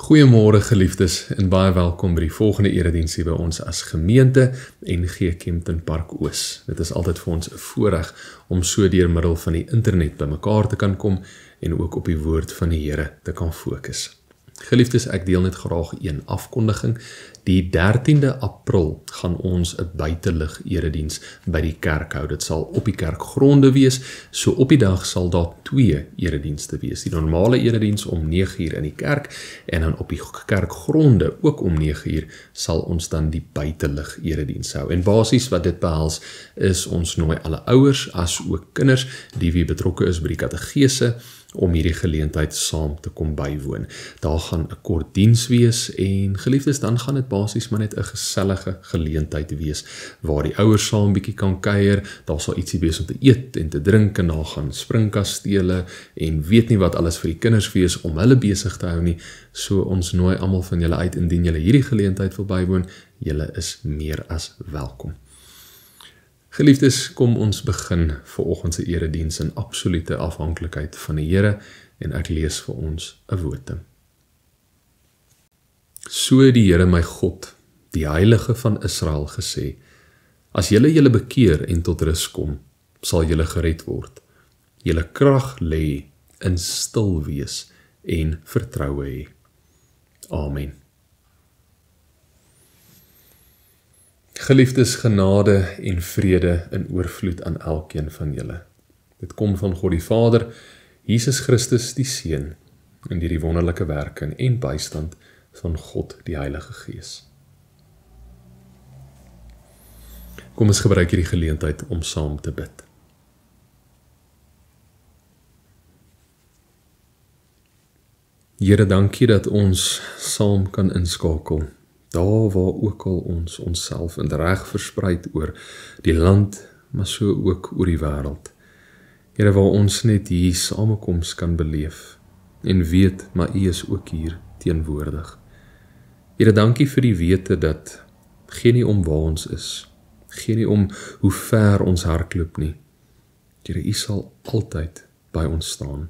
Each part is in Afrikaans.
Goeiemôre geliefdes en baie welkom by die volgende erediens hier by ons as gemeente NG Kempton Park Oos. Dit is altyd vir ons 'n voorreg om so deur middel van die internet bymekaar te kan kom en ook op die woord van die Here te kan fokus. Geliefdes, ek deel net graag een afkondiging. Die 13de April gaan ons 'n buitelug erediens by die kerk hou. Dit sal op die kerkgronde wees. So op die dag sal daar 2 eredienste wees. Die normale erediens om 9:00 in die kerk en dan op die kerkgronde ook om 9:00 sal ons dan die buitelug erediens hou. En basies wat dit behels is ons nooi alle ouers as ook kinders die wie betrokke is by die kategese om hierdie geleentheid saam te kom bywoon. Daar gaan 'n kort diens wees en geliefdes, dan gaan dit basies maar net 'n gesellige geleentheid wees waar die ouers saam bietjie kan kuier. Daar sal ietsie wees om te eet en te drink en daar gaan springkastele en weet nie wat alles vir die kinders wees om hulle besig te hou nie. So ons nooi almal van julle uit indien julle hierdie geleentheid wil bywoon. Julle is meer as welkom. Geliefdes, kom ons begin vanoggend se erediens in absolute afhanklikheid van die Here en ek lees vir ons 'n woording. So het die Here my God, die Heilige van Israel gesê: As julle bekeer en tot rus kom, sal julle gered word. Julle krag lê in stil wees en vertroue hê. Amen. Geliefdes, genade en vrede in oorvloed aan elkeen van julle. Dit kom van God die Vader, Jesus Christus die Seun, en deur die wonderlike werking en bystand van God die Heilige Gees. Kom ons gebruik hierdie geleentheid om saam te bid. Here, dankie dat ons saam kan inskakel, daar waar ook al ons onsself in reg verspreid oor die land, maar so ook oor die wêreld. Here, waar ons net hier samekoms kan beleef en weet, maar U is ook hier teenwoordig. Here, dankie vir die wete dat geen nie om waar ons is, geen nie om hoe ver ons hardloop nie. Here, U sal altyd by ons staan.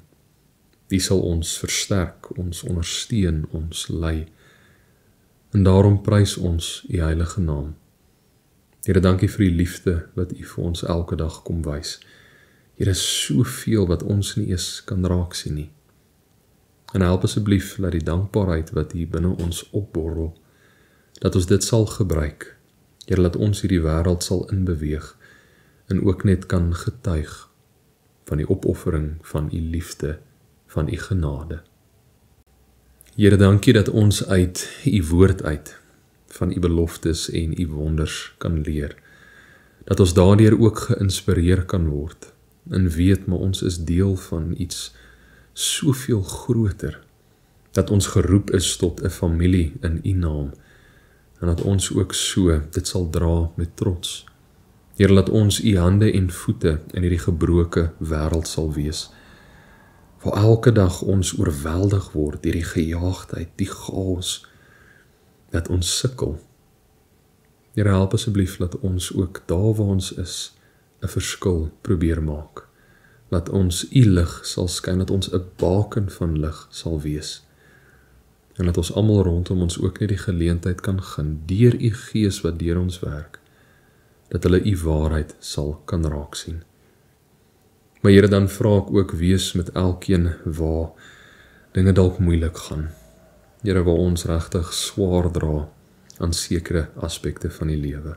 U sal ons versterk, ons ondersteun, ons lei. En daarom prys ons U heilige naam. Here, dankie vir die liefde wat U vir ons elke dag kom wys. Here, is soveel wat ons nie eens kan raak sien nie. En help asseblief dat die dankbaarheid wat hier binne ons opborrel, dat ons dit sal gebruik. Here, dat ons hierdie wêreld sal inbeweeg en ook net kan getuig van die opoffering van U liefde, van U genade. Here, dankie dat ons uit U woord uit, van U beloftes en U wonders kan leer. Dat ons daardeur ook geïnspireer kan word en weet, maar ons is deel van iets soveel groter, dat ons geroep is tot 'n familie in U naam, en dat ons ook so dit sal dra met trots. Here, laat ons U hande en voete in hierdie gebroke wêreld sal wees, waar elke dag ons oorweldig word deur die gejaagdheid, die chaos, dat ons sukkel. Here, help asseblief dat ons ook daar waar ons is 'n verskil probeer maak. Laat ons U lig sal skyn, dat ons 'n baken van lig sal wees. En dat ons almal rondom ons ook net die geleentheid kan gun, deur U Gees wat deur ons werk, dat hulle U waarheid sal kan raak sien. Maar Here, dan vra ek ook, wees met elkeen waar dinge dalk moeilik gaan. Here, waar ons regtig swaar dra aan sekere aspekte van die lewe.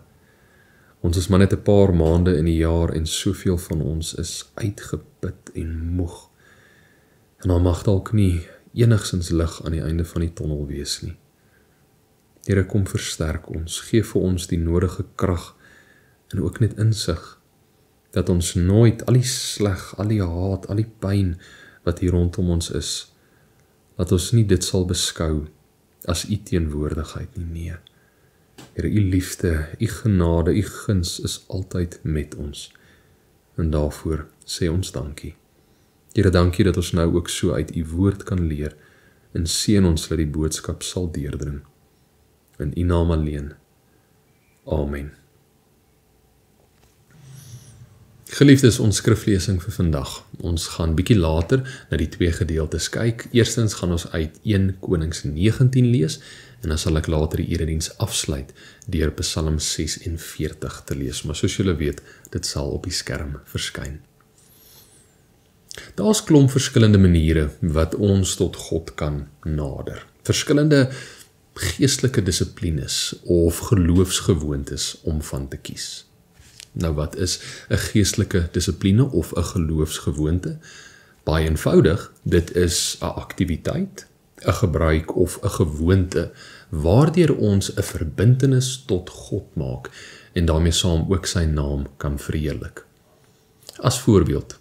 Ons is maar net 'n paar maande in die jaar en soveel van ons is uitgeput en moeg. En daar mag dalk nie enigsins lig aan die einde van die tonnel wees nie. Here, kom versterk ons, gee vir ons die nodige krag en ook net insig, dat ons nooit al die sleg, al die haat, al die pyn wat hier rondom ons is, dat ons nie dit sal beskou as U teenwoordigheid nie. Nee. Here, U liefde, U genade, U guns is altyd met ons. En daarvoor sê ons dankie. Here, dankie dat ons nou ook so uit U woord kan leer en seën ons dat die boodskap sal deurdring. In U naam alleen. Amen. Geliefdes, ons skriflesing vir vandag. Ons gaan bietjie later na die twee gedeeltes kyk. Eerstens gaan ons uit 1 Konings 19 lees, en dan sal ek later die erediens afsluit deur Psalm 46 te lees. Maar soos julle weet, dit sal op die skerm verskyn. Daar's klomp verskillende maniere wat ons tot God kan nader. Verskillende geestelike dissiplines of geloofsgewoontes om van te kies. Nou wat is 'n geestelike dissipline of 'n geloofsgewoonte? Baie eenvoudig, dit is 'n aktiwiteit, 'n gebruik of 'n gewoonte waardeur ons 'n verbintenis tot God maak en daarmee saam ook sy naam kan verheerlik. As voorbeeld,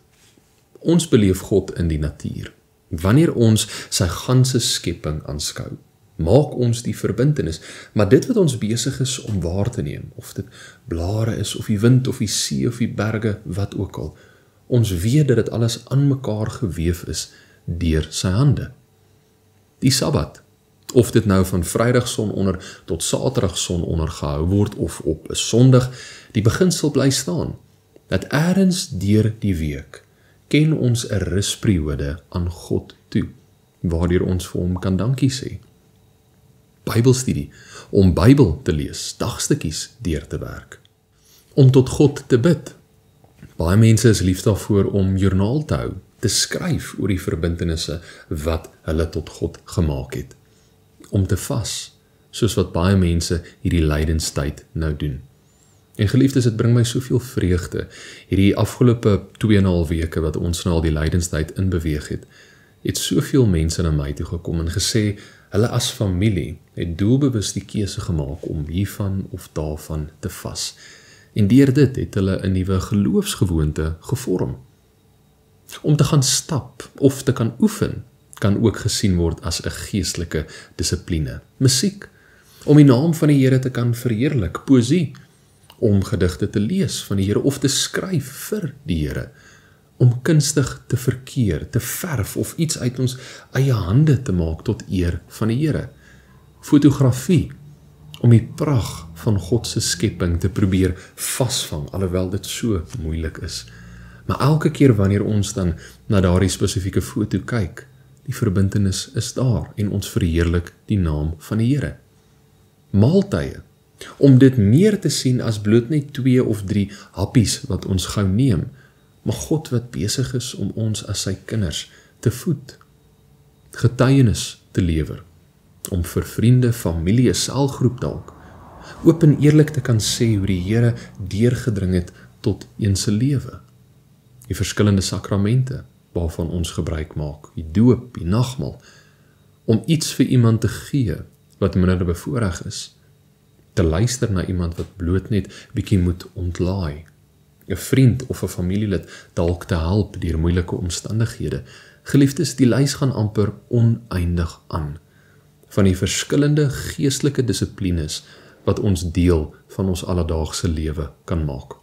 ons beleef God in die natuur. Wanneer ons sy ganse skepping aanskou, maak ons die verbintenis, maar dit wat ons besig is om waar te neem, of dit blare is, of die wind, of die see, of die berge, wat ook al, ons weet dat dit alles aan mekaar geweef is deur sy hande. Die Sabbat, of dit nou van Vrydag sononder tot Saterdag sononder gehou word, of op 'n Sondag, die beginsel bly staan, dat ergens deur die week ken ons 'n rusperiode aan God toe, waardeur ons vir hom kan dankie sê. Bybelstudie, om Bybel te lees, dagstukkies deur te werk. Om tot God te bid. Baie mense is lief daarvoor om joernaal te hou, te skryf oor die verbintenisse wat hulle tot God gemaak het. Om te vas, soos wat baie mense hierdie lydenstyd nou doen. En geliefdes, dit bring my soveel vreugde. Hierdie afgelope 2,5 weke wat ons nou al die lydenstyd in beweeg het soveel mense na my toe gekom en gesê, hulle as familie het doelbewus die keuse gemaak om hiervan of daarvan te vas. En deur dit het hulle 'n nuwe geloofsgewoonte gevorm. Om te gaan stap of te kan oefen, kan ook gesien word as 'n geestelike dissipline. Musiek, om die naam van die Here te kan verheerlik, poësie, om gedigte te lees van die Here of te skryf vir die Here, om kunstig te verkeer, te verf of iets uit ons eie hande te maak tot eer van die Here. Fotografie, om die pragt van God se skepping te probeer vasvang, alhoewel dit so moeilik is. Maar elke keer wanneer ons dan na daardie spesifieke foto kyk, die verbintenis is daar en ons verheerlik die naam van die Here. Maaltye, om dit meer te sien as bloot net 2 of 3 happies wat ons gou neem, maar God wat besig is om ons as sy kinders te voed. Getuienis te lewer, om vir vriende, familie, selgroep dalk, oop en eerlik te kan sê hoe die Here deurgedring het tot een se lewe. Die verskillende sakramente waarvan ons gebruik maak, die doop, die nagmaal, om iets vir iemand te gee wat minder bevoorreg is, te luister na iemand wat bloot net bietjie moet ontlaai, 'n vriend of 'n familielid dalk te help deur moeilike omstandighede. Geliefdes, die lys gaan amper oneindig aan van die verskillende geestelike dissiplines wat ons deel van ons alledaagse lewe kan maak.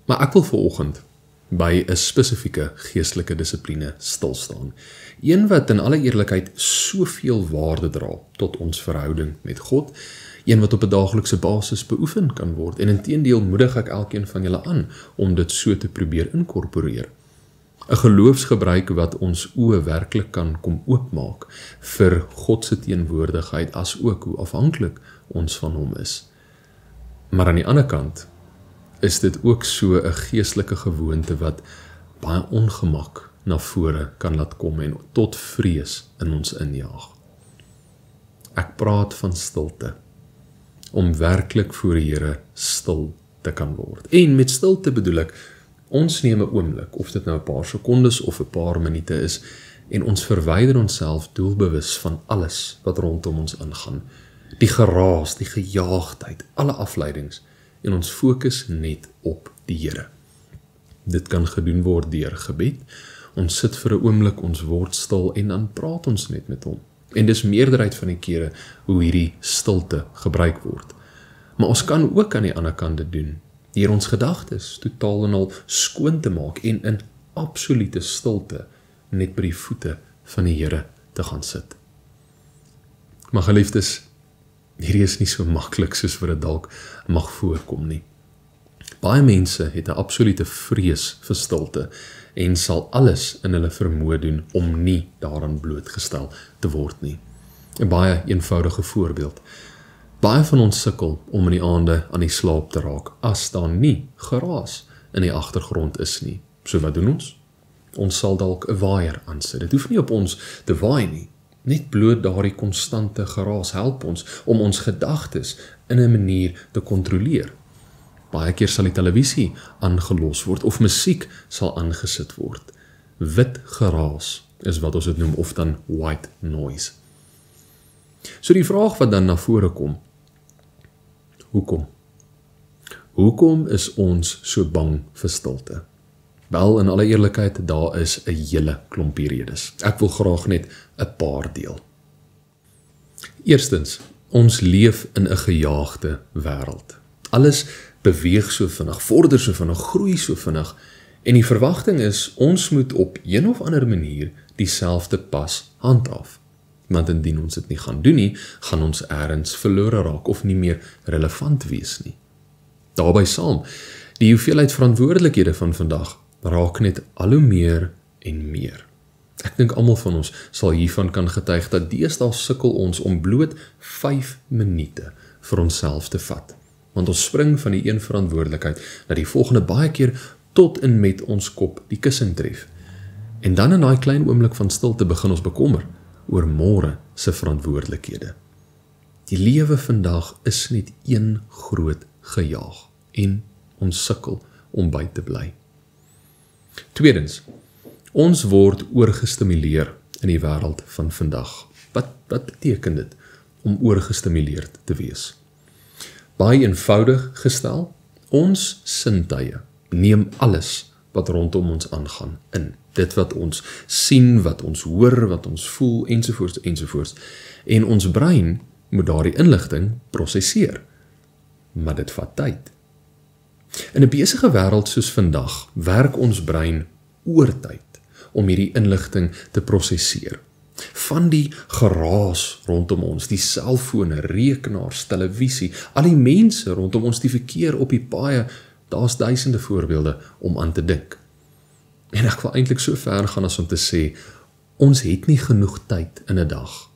Maar ek wil vanoggend by 'n spesifieke geestelike dissipline stil staan. Een wat in alle eerlikheid soveel waarde dra tot ons verhouding met God, een wat op 'n daaglikse basis beoefen kan word, en inteendeel moedig ek elkeen van julle aan om dit so te probeer inkorporeer. 'n Geloofsgebruik wat ons oë werklik kan kom oopmaak vir God se teenwoordigheid, as ook hoe afhanklik ons van hom is. Maar aan die ander kant is dit ook so 'n geestelike gewoonte wat baie ongemak na vore kan laat kom en tot vrees in ons injaag. Ek praat van stilte, om werklik voor die Here stil te kan word. En met stilte bedoel ek, ons neem 'n oomblik, of dit nou 'n paar sekondes of 'n paar minute is, en ons verwyder onsself doelbewus van alles wat rondom ons ingaan. Die geraas, die gejaagdheid, alle afleidings, en ons fokus net op die Here. Dit kan gedoen word deur gebed. Ons sit vir 'n oomblik, ons word stil en dan praat ons net met hom. En dis meerderheid van die kere hoe hierdie stilte gebruik word. Maar ons kan ook aan die ander kant dit doen, deur ons gedagtes totaal en al skoon te maak en in absolute stilte net by die voete van die Here te gaan sit. Maar geliefdes, hierdie is nie so maklik soos wat dit dalk mag voorkom nie. Baie mense het 'n absolute vrees vir stilte en sal alles in hulle vermoë doen om nie daaraan blootgestel te word nie. 'n Baie eenvoudige voorbeeld. Baie van ons sukkel om in die aande aan die slaap te raak as daar nie geraas in die agtergrond is nie. So wat doen ons? Ons sal dalk 'n waaier aansit. Dit hoef nie op ons te waai nie. Net bloot daardie konstante geraas help ons om ons gedagtes in 'n manier te kontroleer. Baie keer sal die televisie aangelos word of musiek sal aangesit word. Wit geraas is wat ons dit noem, of dan white noise. So die vraag wat dan na vore kom, hoekom? Hoekom is ons so bang vir stilte? Wel, in alle eerlikheid, daar is 'n hele klompie redes. Ek wil graag net 'n paar deel. Eerstens, ons leef in 'n gejaagde wêreld. Alles beweeg so vinnig, vorder so vinnig, groei so vinnig, en die verwagting is, ons moet op een of ander manier dieselfde pas handhaaf. Want indien ons dit nie gaan doen nie, gaan ons ergens verlore raak of nie meer relevant wees nie. Daarby saam, die hoeveelheid verantwoordelikhede van vandag raak net al hoe meer en meer. Ek dink almal van ons sal hiervan kan getuig dat deesdae sukkel ons om bloot 5 minute vir onsself te vat. Want ons spring van die een verantwoordelikheid na die volgende, baie keer tot en met ons kop die kussing tref. En dan in daai klein oomblik van stilte begin ons bekommer oor môre se verantwoordelikhede. Die lewe vandag is net een groot gejaag en ons sukkel om by te bly. Tweedens, ons word oorgestimuleer in die wêreld van vandag. Wat beteken dit om oorgestimuleerd te wees? Baie eenvoudig gestel, ons sintuie neem alles wat rondom ons aangaan in. Dit wat ons sien, wat ons hoor, wat ons voel, ensovoorts, ensovoorts. En ons brein moet daardie inligting prosesseer. Maar dit vat tyd. In 'n besige wêreld soos vandag, werk ons brein oortyd om hierdie inligting te prosesseer. Van die geraas rondom ons, die selfone, rekenaars, televisie, al die mense rondom ons, die verkeer op die paaie, daar's duisende voorbeelde om aan te dink. En ek wil eintlik so ver gaan as om te sê, ons het nie genoeg tyd in 'n dag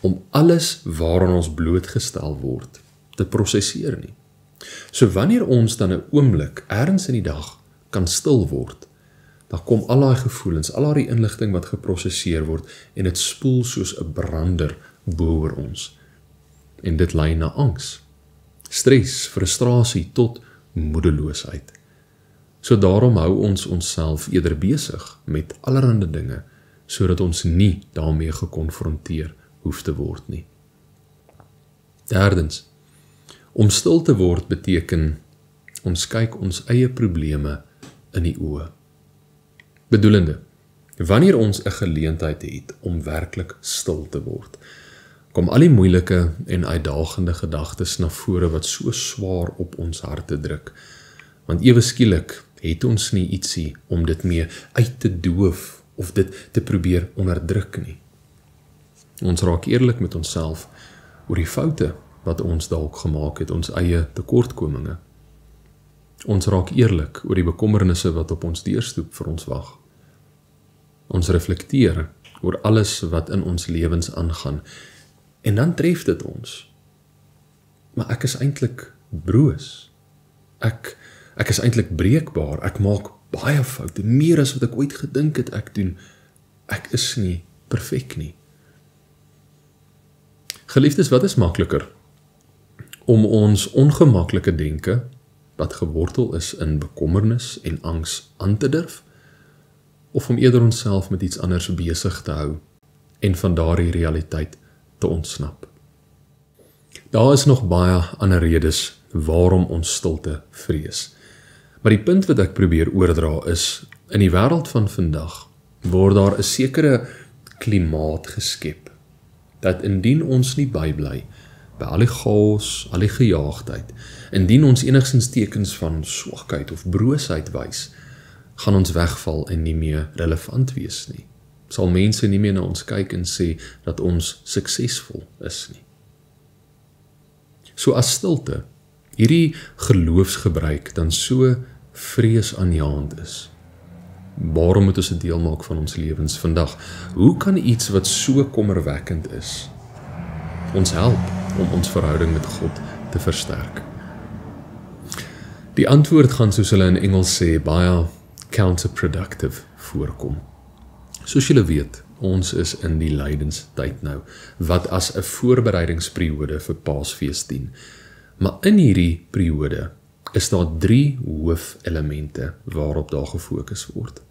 om alles waaraan ons blootgestel word te prosesseer nie. So wanneer ons dan 'n oomblik ergens in die dag kan stil word, dan kom al daai gevoelens, al daai inligting wat geprosesseer word en dit spoel soos 'n brander bo-oor ons. En dit lei na angs, stres, frustrasie tot moedeloosheid. So daarom hou ons onsself eerder besig met allerlei dinge, sodat ons nie daarmee gekonfronteer hoef te word nie. Derdens, om stil te word beteken, ons kyk ons eie probleme in die oë. Bedoelende, wanneer ons 'n geleentheid het om werklik stil te word, kom al die moeilike en uitdagende gedagtes na vore wat so swaar op ons harte druk, want ewe skielik het ons nie ietsie om dit mee uit te doof of dit te probeer onderdruk nie. Ons raak eerlik met onsself oor die foute wat ons dalk gemaak het, ons eie tekortkominge. Ons raak eerlik oor die bekommernisse wat op ons deurstoep vir ons wag. Ons reflekteer oor alles wat in ons lewens aangaan, en dan tref dit ons. Maar ek is eintlik broos. Ek is eintlik breekbaar. Ek maak baie foute, meer as wat ek ooit gedink het ek doen. Ek is nie perfek nie. Geliefdes, wat is makliker? Om ons ongemaklike denke, wat gewortel is in bekommernis en angs, aan te durf, of om eerder onsself met iets anders besig te hou en van daardie realiteit te ontsnap? Daar is nog baie ander redes waarom ons stilte vrees. Maar die punt wat ek probeer oordra is, in die wêreld van vandag word daar 'n sekere klimaat geskep, dat indien ons nie bybly by al die chaos, al die gejaagdheid, indien ons enigstens tekens van swakheid of broosheid wys, gaan ons wegval en nie meer relevant wees nie. Sal mense nie meer na ons kyk en sê dat ons suksesvol is nie. So as stilte hierdie geloofsgebruik dan so vreesaanjaend is, waarom moet ons dit deel maak van ons lewens vandag? Hoe kan iets wat so kommerwekkend is, ons help om ons verhouding met God te versterk? Die antwoord gaan, soos hulle in Engels sê, baie counterproductive voorkom. Soos julle weet, ons is in die lydenstyd nou, wat as 'n voorbereidingsperiode vir Paasfees dien. Maar in hierdie periode is daar 3 hoofelemente waarop daar gefokus word.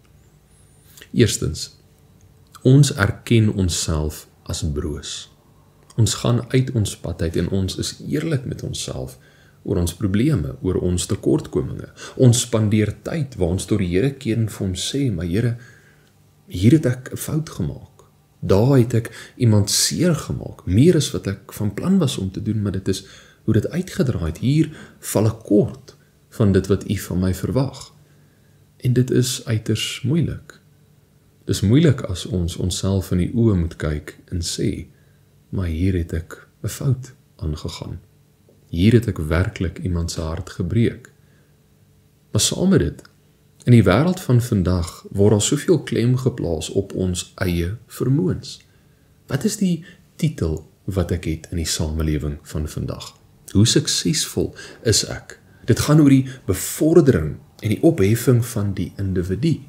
Eerstens, ons erken onsself as broos. Ons gaan uit ons pad uit en ons is eerlik met onsself oor ons probleme, oor ons tekortkominge. Ons spandeer tyd waar ons tot die Here keer en vir hom sê, maar Here, hier het ek 'n fout gemaak. Daar het ek iemand seer gemaak, meer as wat ek van plan was om te doen, maar dit is hoe dit uitgedraai het. Hier val ek kort van dit wat U van my verwag. En dit is uiters moeilik. Dit is moeilik as ons onsself in die oë moet kyk en sê, maar hier het ek 'n fout aangegaan. Hier het ek werklik iemand se hart gebreek. Maar saam met dit, in die wêreld van vandag word daar soveel klem geplaas op ons eie vermoëns. Wat is die titel wat ek het in die samelewing van vandag? Hoe suksesvol is ek? Dit gaan oor die bevordering en die opheffing van die individu.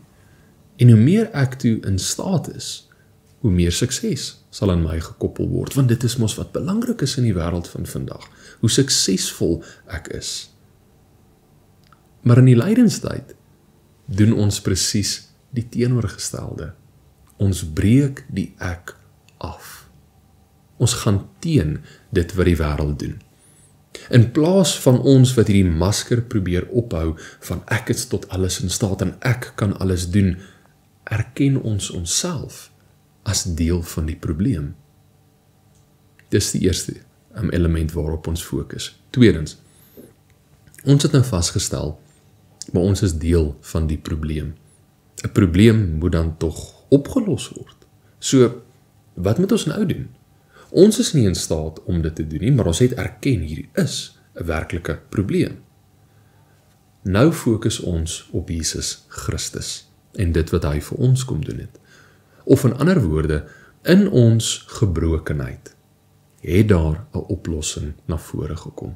En hoe meer ek toe in staat is, hoe meer sukses sal aan my gekoppel word, want dit is mos wat belangrik is in die wêreld van vandag, hoe suksesvol ek is. Maar in die lydenstyd doen ons presies die teenoorgestelde. Ons breek die ek af. Ons gaan teen dit wat die wêreld doen. In plaas van ons wat hierdie masker probeer ophou van ek is tot alles in staat en ek kan alles doen, erken ons onsself as deel van die probleem. Dis die eerste element waarop ons fokus. Tweedens, ons het nou vasgestel, maar ons is deel van die probleem. 'n Probleem moet dan tog opgelos word. So, wat moet ons nou doen? Ons is nie in staat om dit te doen nie, maar ons het erken hierdie is 'n werklike probleem. Nou fokus ons op Jesus Christus en dit wat hy vir ons kom doen het. Of in ander woorde, in ons gebrokenheid het daar 'n oplossing na vore gekom.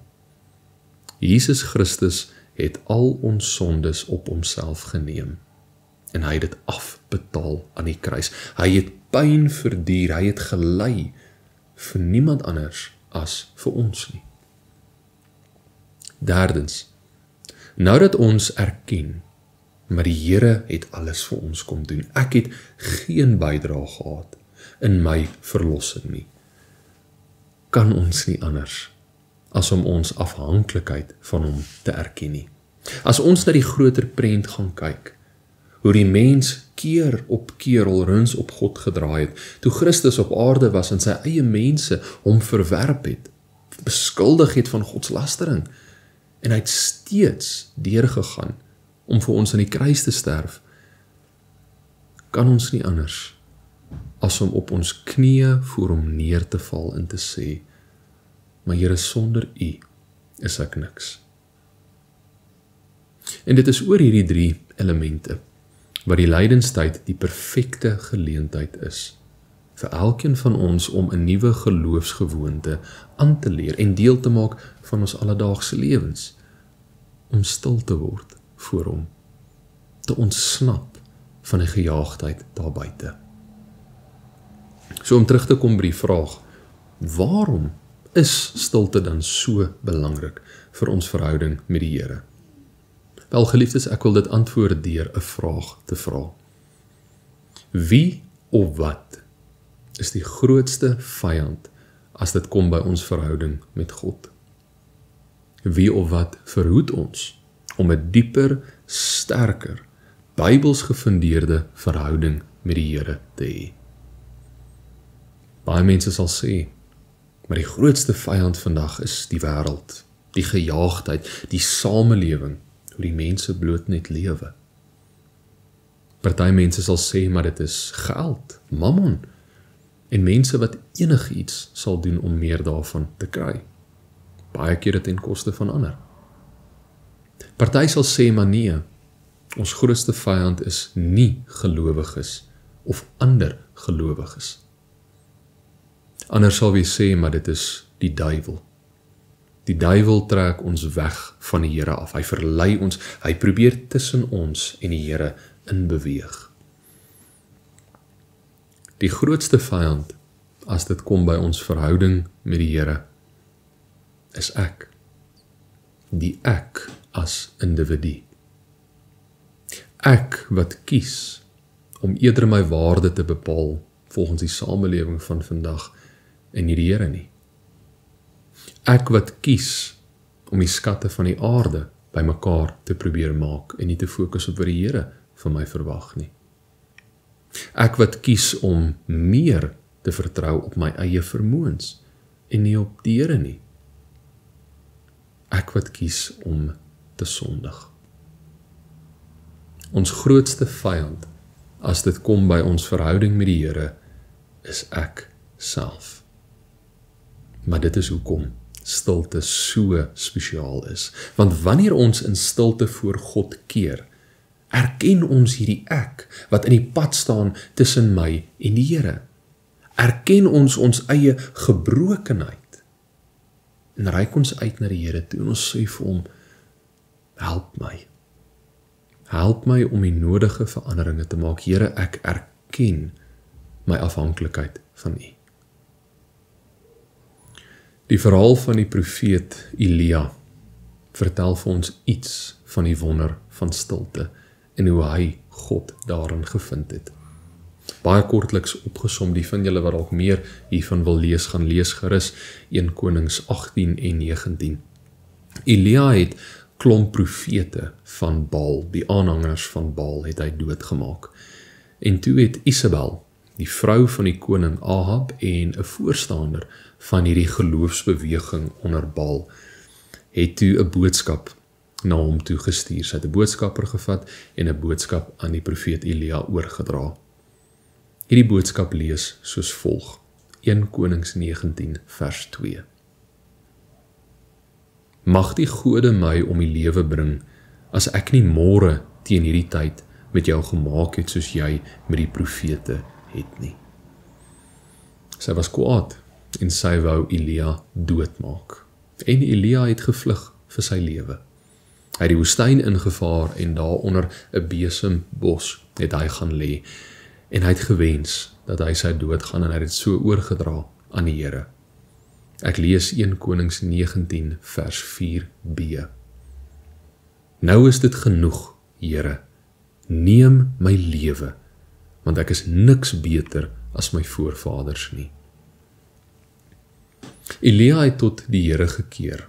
Jesus Christus het al ons sondes op homself geneem en hy het dit afbetaal aan die kruis. Hy het pyn verduur, hy het gelei vir niemand anders as vir ons nie. Derdens, nou dat ons erken, maar die Here het alles vir ons kom doen. Ek het geen bydrae gehad in my verlossing nie. Kan ons nie anders as om ons afhanklikheid van hom te erken nie. As ons na die groter prent gaan kyk, hoe die mens keer op keer alreeds op God gedraai het, toe Christus op aarde was en sy eie mense hom verwerp het, beskuldig het van godslastering, en hy het steeds deurgegaan om vir ons aan die kruis te sterf, kan ons nie anders as om op ons knieë voor hom neer te val en te sê, maar Here, sonder U is ek niks. En dit is oor hierdie 3 elemente, wat die lydenstyd die perfekte geleentheid is, vir elkeen van ons om 'n nuwe geloofsgewoonte aan te leer en deel te maak van ons alledaagse lewens, om stil te word voor hom, te ontsnap van die gejaagdheid daar buite. So om terug te kom by die vraag, waarom is stilte dan so belangrik vir ons verhouding met die Here? Wel, geliefdes, ek wil dit antwoord deur 'n vraag te vra. Wie of wat is die grootste vyand as dit kom by ons verhouding met God? Wie of wat verhoed ons om 'n dieper, sterker, Bybels gefundeerde verhouding met die Here te hê? Baie mense sal sê, maar die grootste vyand vandag is die wêreld, die gejaagdheid, die samelewing, hoe die mense bloot net lewe. Party mense sal sê, maar dit is geld, mammon, en mense wat enigiets sal doen om meer daarvan te kry. Baie keer ten koste van ander. Party sal sê, maar nee, ons grootste vyand is nie gelowiges of ander gelowiges. Ander sal weer sê, maar dit is die duiwel. Die duiwel trek ons weg van die Here af. Hy verlei ons, hy probeer tussen ons en die Here inbeweeg. Die grootste vyand, as dit kom by ons verhouding met die Here, is ek. Die ek as individu. Ek wat kies om eerder my waarde te bepaal volgens die samelewing van vandag en nie die Here nie. Ek wat kies om die skatte van die aarde by mekaar te probeer maak en nie te fokus op wat die Here van my verwag nie. Ek wat kies om meer te vertrou op my eie vermoëns en nie op die Here nie. Ek wat kies om te sondig. Ons grootste vyand, as dit kom by ons verhouding met die Here, is ek self. Maar dit is hoekom stilte so spesiaal is. Want wanneer ons in stilte voor God keer, erken ons hierdie ek, wat in die pad staan tussen my en die Here. Erken ons eie gebrokenheid, en reik ons uit na die Here toe, en ons sê vir hom, help my. Help my om die nodige veranderinge te maak. Here, ek erken my afhanklikheid van U. Die verhaal van die profeet Elia vertel vir ons iets van die wonder van stilte en hoe hy God daarin gevind het. Baie kortliks opgesom, die van julle wat dalk meer hiervan wil lees, gaan lees gerus 1 Konings 18 en 19. Elia het klomp profete van Baal, die aanhangers van Baal, het hy doodgemaak. En toe het Isabel, die vrou van die koning Ahab en 'n voorstander van hierdie geloofsbeweging onder Baal, het toe 'n boodskap na hom toe gestuur. Sy het 'n boodskapper gevat en 'n boodskap aan die profeet Elia oorgedra. Hierdie boodskap lees soos volg: 1 Konings 19 vers 2. Mag die gode my om die lewe bring, as ek nie môre teen hierdie tyd met jou gemaak het soos jy met die profete het nie. Sy was kwaad en sy wou Elia doodmaak. En Elia het gevlug vir sy lewe. Hy het die woestyn ingevaar en daar onder 'n besembos het hy gaan lê. En hy het gewens dat hy sy dood gaan en hy het dit so oorgedra aan die Here. Ek lees 1 Konings 19 vers 4b. Nou is dit genoeg, Here, neem my lewe, want ek is niks beter as my voorvaders nie. Elia het tot die Here gekeer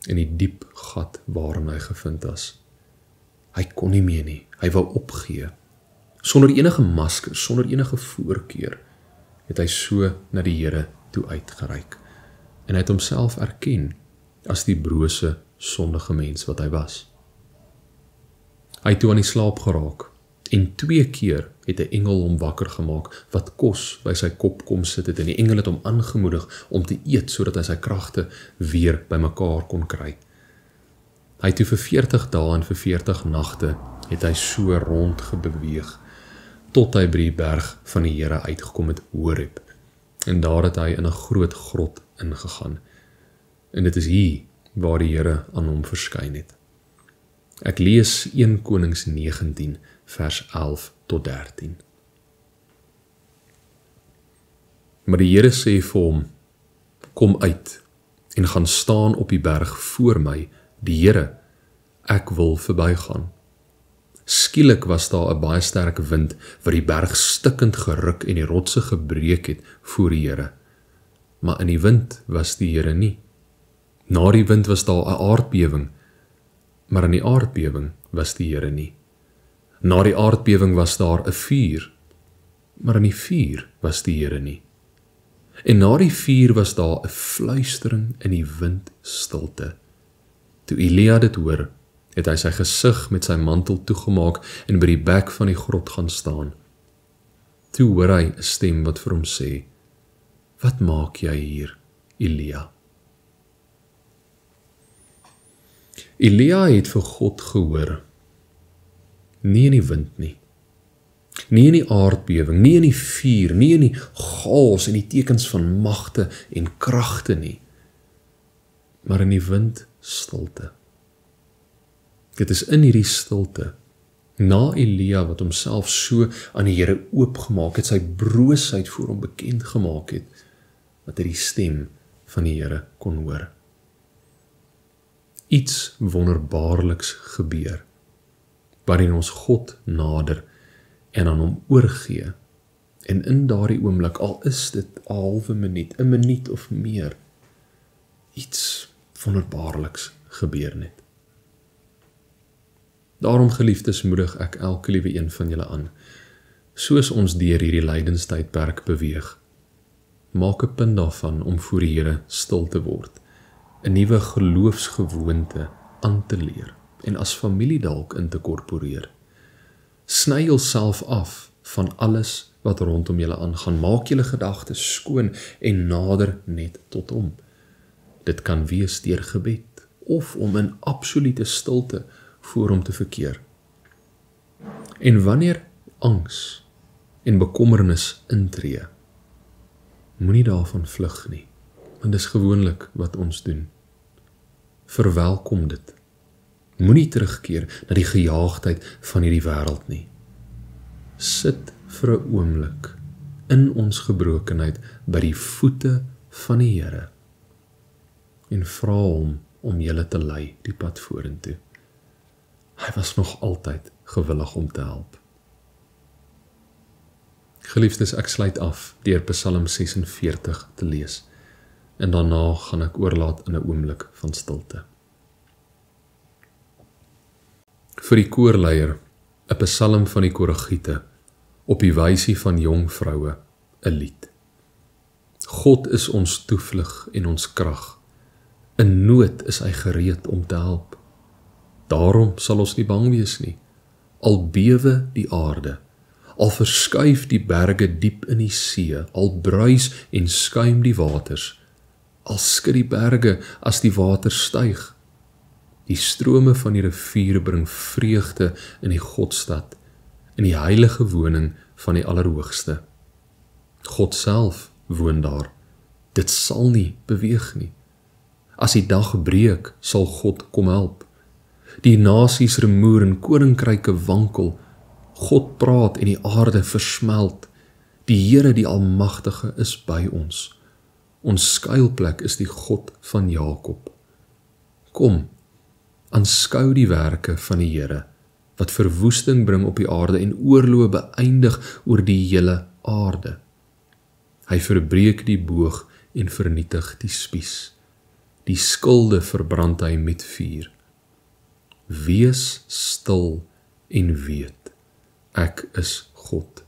in die diep gat waarin hy gevind was. Hy kon nie meer nie, hy wou opgee. Sonder enige masker, sonder enige voorkeur, het hy so na die Here toe uitgereik. En hy het homself erken as die brose, sondige mens wat hy was. Hy het toe aan die slaap geraak, en 2 keer het 'n engel hom wakker gemaak, wat kos by sy kop kom sit het, en die engel het hom aangemoedig om te eet, sodat hy sy kragte weer bymekaar kon kry. Hy het toe vir 40 dae en vir 40 nagte het hy so rondgebeweeg, tot hy by die berg van die Here uitgekom het, Horeb. En daar het hy in 'n groot grot ingegaan. En dit is hier waar die Here aan hom verskyn het. Ek lees 1 Konings 19 vers 11 tot 13. Maar die Here sê vir hom, kom uit en gaan staan op die berg voor my, die Here, ek wil verbygaan. Skielik was daar 'n baie sterk wind wat die berg stikkend geruk en die rotse gebreek het voor die Here. Maar in die wind was die Here nie. Na die wind was daar 'n aardbewing, maar in die aardbewing was die Here nie. Na die aardbewing was daar 'n vuur, maar in die vuur was die Here nie. En na die vuur was daar 'n fluistering in die windstilte. Toe Elia dit hoor, het hy sy gesig met sy mantel toegemaak en by die bek van die grot gaan staan. Toe hoor hy 'n stem wat vir hom sê, wat maak jy hier, Elia? Elia het vir God gehoor, nie in die wind nie, nie in die aardbewing, nie in die vuur, nie in die chaos en die tekens van magte en kragte nie, maar in die wind stilte. Dit is in hierdie stilte, na Elia wat homself so aan die Here oopgemaak het, sy broosheid voor hom bekend gemaak het, wat hy die stem van die Here kon hoor. Iets wonderbaarliks gebeur, waarin ons God nader en aan hom oorgee, en in daardie oomblik, al is dit 'n halwe minuut, 'n minuut of meer, iets wonderbaarliks gebeur net. Daarom, geliefdes, moedig ek elke liewe een van julle aan, soos ons deur hierdie lydenstydperk beweeg, maak 'n punt daarvan om voor die Here stil te word, 'n nuwe geloofsgewoonte aan te leer en as familie dalk in te korporeer. Sny jouself af van alles wat rondom julle aangaan. Maak julle gedagtes skoon en nader net tot hom. Dit kan wees deur gebed of om in absolute stilte voor hom te verkeer. En wanneer angs en bekommernis intree, moenie daarvan vlug nie, want dis gewoonlik wat ons doen. Verwelkom dit. Moenie terugkeer na die gejaagdheid van hierdie wêreld nie. Sit vir 'n oomblik in ons gebrokenheid by die voete van die Here en vra hom om julle te lei die pad vorentoe. Hy was nog altyd gewillig om te help. Geliefdes, ek sluit af deur Psalm 46 te lees en daarna gaan ek oorlaat in 'n oomblik van stilte. Vir die koorleier, 'n psalm van die Koragiete, op die wysie van jong vroue, 'n lied. God is ons toevlug en ons krag. In nood is hy gereed om te help. Daarom sal ons nie bang wees nie, al bewe die aarde, al verskuif die berge diep in die see, al bruis en skuim die waters, al skud die berge as die water styg. Die strome van die rivier bring vreugde in die Godstad, in die heilige woning van die Allerhoogste. God self woon daar. Dit sal nie beweeg nie. As die dag breek, sal God kom help. Die nasies rumoer en koninkryke wankel. God praat en die aarde versmelt. Die Here die Almagtige is by ons. Ons skuilplek is die God van Jakob. Kom, aanskou die werke van die Here, wat verwoesting bring op die aarde en oorloë beëindig oor die hele aarde. Hy verbreek die boog en vernietig die spies. Die skilde verbrand hy met vuur. Wees stil en weet, ek is God.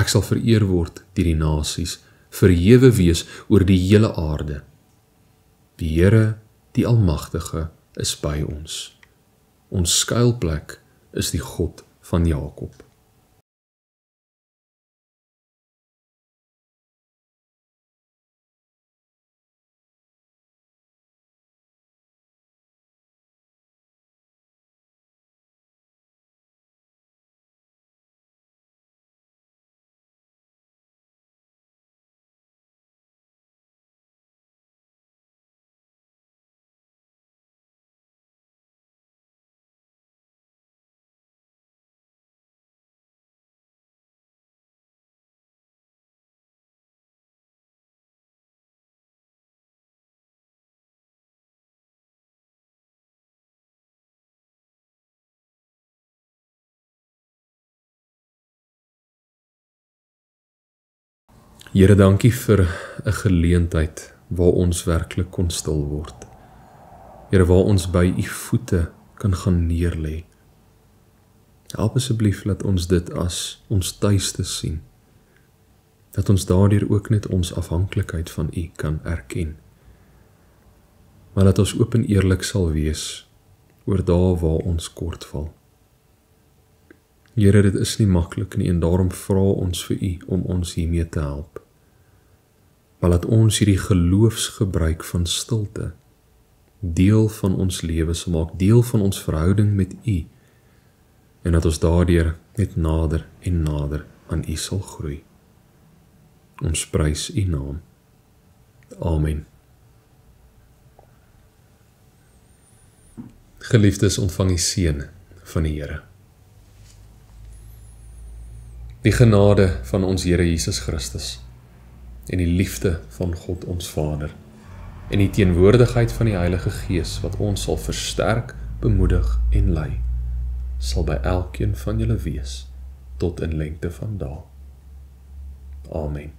Ek sal vereer word deur die nasies, verhewe wees oor die hele aarde. Die Here, die Almagtige, is by ons. Ons skuilplek is die God van Jakob. Here, dankie vir 'n geleentheid waar ons werklik kon stil word. Here, waar ons by u voete kan gaan neerlê. Help asseblief dat ons dit as ons tuiste sien. Dat ons daardeur ook net ons afhanklikheid van u kan erken. Maar dat ons oop en eerlik sal wees oor daar waar ons kortval. Here, dit is nie maklik nie en daarom vra ons vir u om ons hiermee te help. Maar laat ons hierdie geloofsgebruik van stilte deel van ons lewe sal maak, deel van ons verhouding met U, en dat ons daardeur net nader en nader aan U sal groei. Ons prys U naam. Amen. Geliefdes, ontvang die seën van die Here. Die genade van ons Here Jesus Christus en die liefde van God ons Vader en die teenwoordigheid van die Heilige Gees wat ons sal versterk, bemoedig en lei, sal by elkeen van julle wees tot in lengte van dae. Amen.